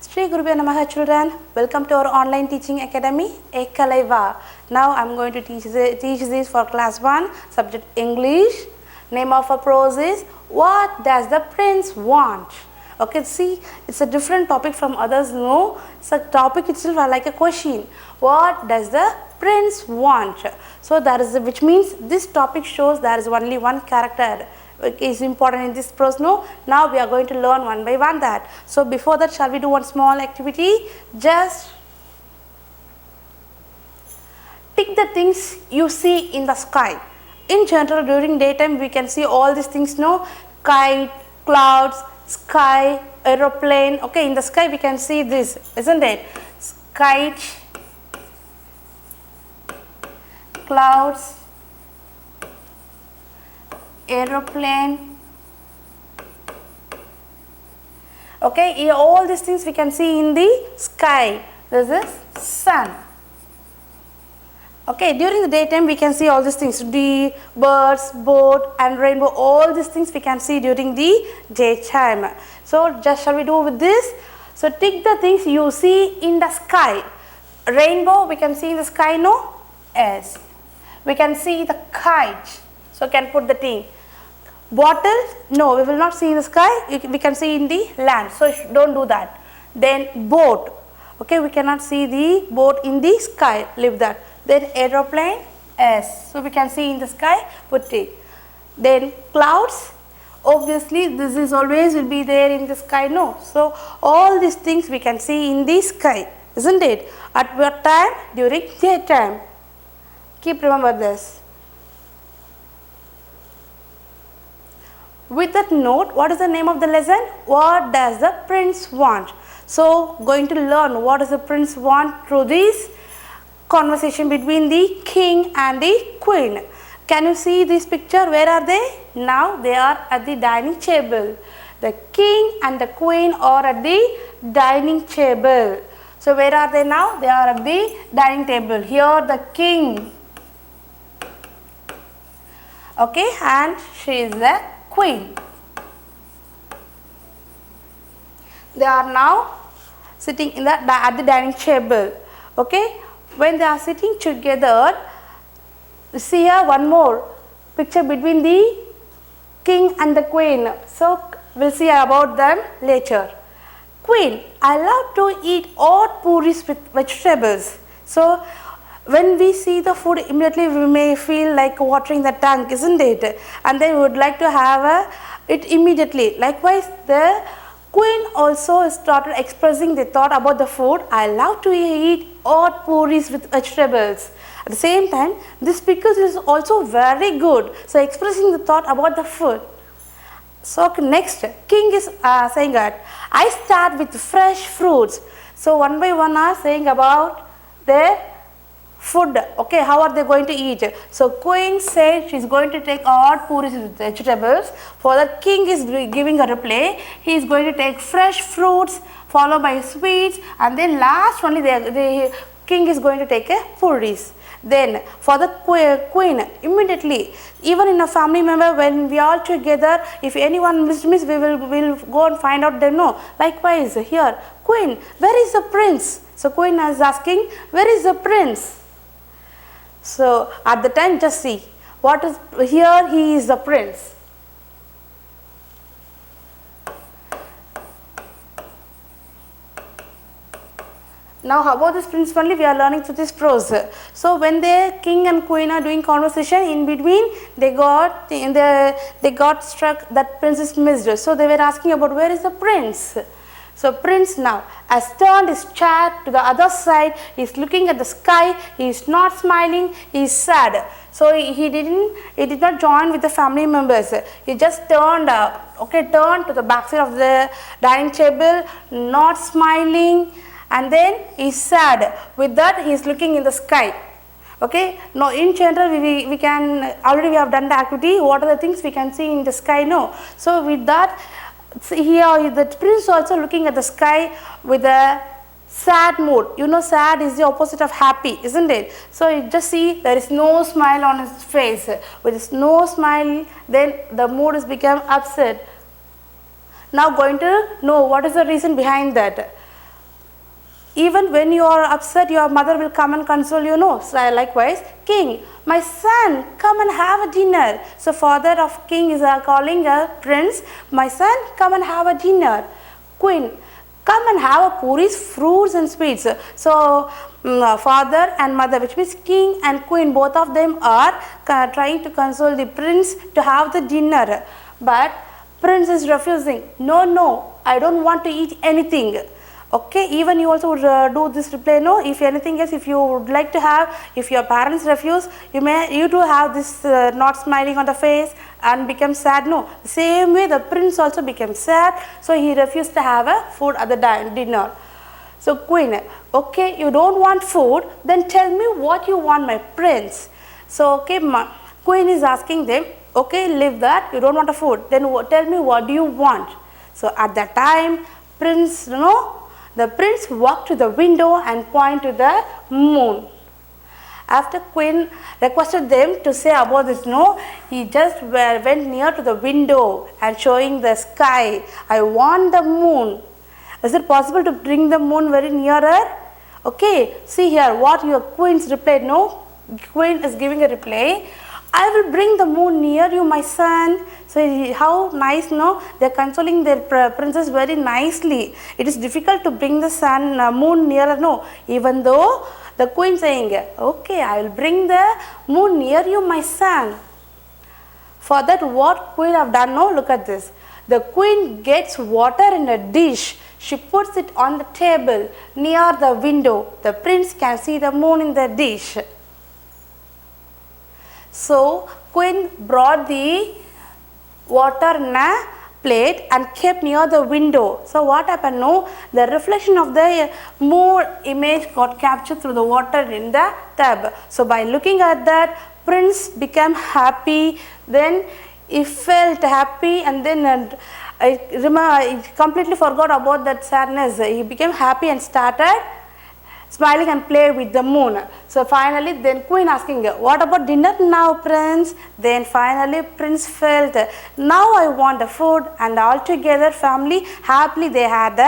Shri Gurubhyo Namaha children, welcome to our online teaching academy Ekalaiva. Now I am going to teach this for class 1, subject English. Name of a prose is What Does the Prince Want? Okay, see, it's a different topic from others, no? It's a topic itself like a question. What does the prince want? So that is which means this topic shows there is only one character is important in this prose, no? Now we are going to learn one by one that. So before that, shall we do one small activity? Just pick the things you see in the sky. In general, during daytime we can see all these things, no? Kite, clouds, sky, aeroplane. Okay, in the sky we can see this, isn't it? Kite, clouds, aeroplane. Okay, all these things we can see in the sky. This is sun. Okay, during the daytime we can see all these things, the birds, boat and rainbow, all these things we can see during the daytime. So just shall we do with this? So tick the things you see in the sky. Rainbow we can see in the sky, no? Yes. We can see the kite, so can put the thing. Bottle, no, we will not see in the sky, we can see in the land, so don't do that. Then boat, okay, we cannot see the boat in the sky, leave that. Then aeroplane, yes, so we can see in the sky, put it. Then clouds, obviously this is always will be there in the sky, no. So all these things we can see in the sky, isn't it? At what time? During daytime. Keep remember this. With that note, what is the name of the lesson? What does the prince want? So going to learn what does the prince want through this conversation between the king and the queen. Can you see this picture? Where are they? Now they are at the dining table. The king and the queen are at the dining table. So where are they now? They are at the dining table. Here the king, okay, and she is the queen. They are now sitting in at the dining table. Okay, when they are sitting together, see here one more picture between the king and the queen. So we'll see about them later. Queen, I love to eat oat puris with vegetables. So when we see the food, immediately we may feel like watering the tongue, isn't it? And then we would like to have it immediately. Likewise, the queen also started expressing the thought about the food. I love to eat oat puris with vegetables. At the same time, this pickles is also very good. So expressing the thought about the food. So next, king is saying that I start with fresh fruits. So one by one are saying about their food. Okay, how are they going to eat? So queen said she is going to take oat puris with vegetables. For the king is giving a reply. He is going to take fresh fruits followed by sweets, and then last only the king is going to take a puris. Then for the queen, immediately, even in a family member, when we are together, if anyone miss, we will go and find out them, no. Likewise here, queen, where is the prince? So queen is asking, where is the prince? So at the time, just see what is here. He is the prince. Now how about this prince only we are learning through this prose. So when the king and queen are doing conversation, in between they got struck that prince is missed. So they were asking about where is the prince. So prince now has turned his chair to the other side. He is looking at the sky. He is not smiling. He is sad. So he did not join with the family members. He just turned turned to the back side of the dining table, not smiling, and then he is sad. With that, he is looking in the sky. Okay. Now in general we can already we have done the activity. What are the things we can see in the sky? No. So with that, here the prince also looking at the sky with a sad mood. You know, sad is the opposite of happy, isn't it? So you just see there is no smile on his face. With no smile, then the mood has become upset. Now going to know what is the reason behind that. even when you are upset, your mother will come and console you. No, so likewise, king, my son, come and have a dinner. So father of king is calling a prince, my son, come and have a dinner. Queen, come and have a puris, fruits and sweets. So father and mother, which means king and queen, both of them are trying to console the prince to have the dinner. But prince is refusing. No, no, I don't want to eat anything. Okay, even you also would do this reply, no, if anything else, if you would like to have, if your parents refuse, you too have this not smiling on the face and become sad. No, same way the prince also became sad, so he refused to have a food at the dinner. So queen, okay, you don't want food, then tell me what you want, my prince. So okay, queen is asking them, okay, leave that, you don't want a food, then tell me what do you want. So at that time, prince, the prince walked to the window and pointed to the moon. After queen requested them to say about this, he just went near to the window and showing the sky. I want the moon. Is it possible to bring the moon very nearer? Okay, see here what your queen's replied. No, queen is giving a reply. I will bring the moon near you, my son. So how nice, no? They are consoling their princess very nicely. It is difficult to bring the moon nearer, no? Even though the queen saying, okay, I will bring the moon near you, my son. For that, what queen have done, no? Look at this. The queen gets water in a dish. She puts it on the table near the window. The prince can see the moon in the dish. So queen brought the water in a plate and kept near the window. So what happened? No, the reflection of the moon image got captured through the water in the tub. So by looking at that, prince became happy. Then he felt happy, and then he completely forgot about that sadness. He became happy and started smiling and play with the moon. So finally, then queen asking, what about dinner now, prince? Then finally, prince felt, now I want the food, and all together family happily they had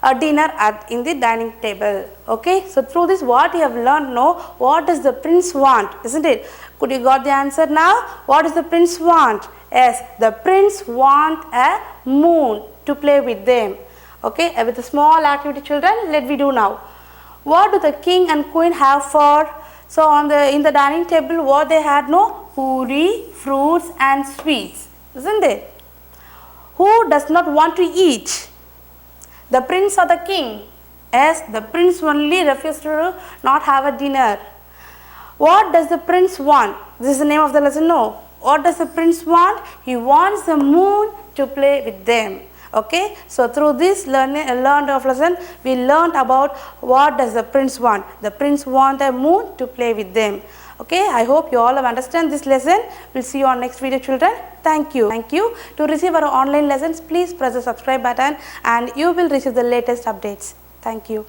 a dinner in the dining table. Okay, so through this what you have learned, what does the prince want, isn't it? Could you got the answer now? What does the prince want? Yes, the prince want a moon to play with them. Okay, with a small activity, children, let me do now. What do the king and queen have for? So in the dining table, what they had? Puri, fruits and sweets, isn't it? Who does not want to eat? The prince or the king? Yes, the prince only refused to not have a dinner. What does the prince want? This is the name of the lesson. No. What does the prince want? He wants the moon to play with them. Okay, so through this learned of lesson, we learned about what does the prince want. The prince wants a moon to play with them. Okay, I hope you all have understand this lesson. We'll see you on next video, children. Thank you. Thank you. To receive our online lessons, please press the subscribe button and you will receive the latest updates. Thank you.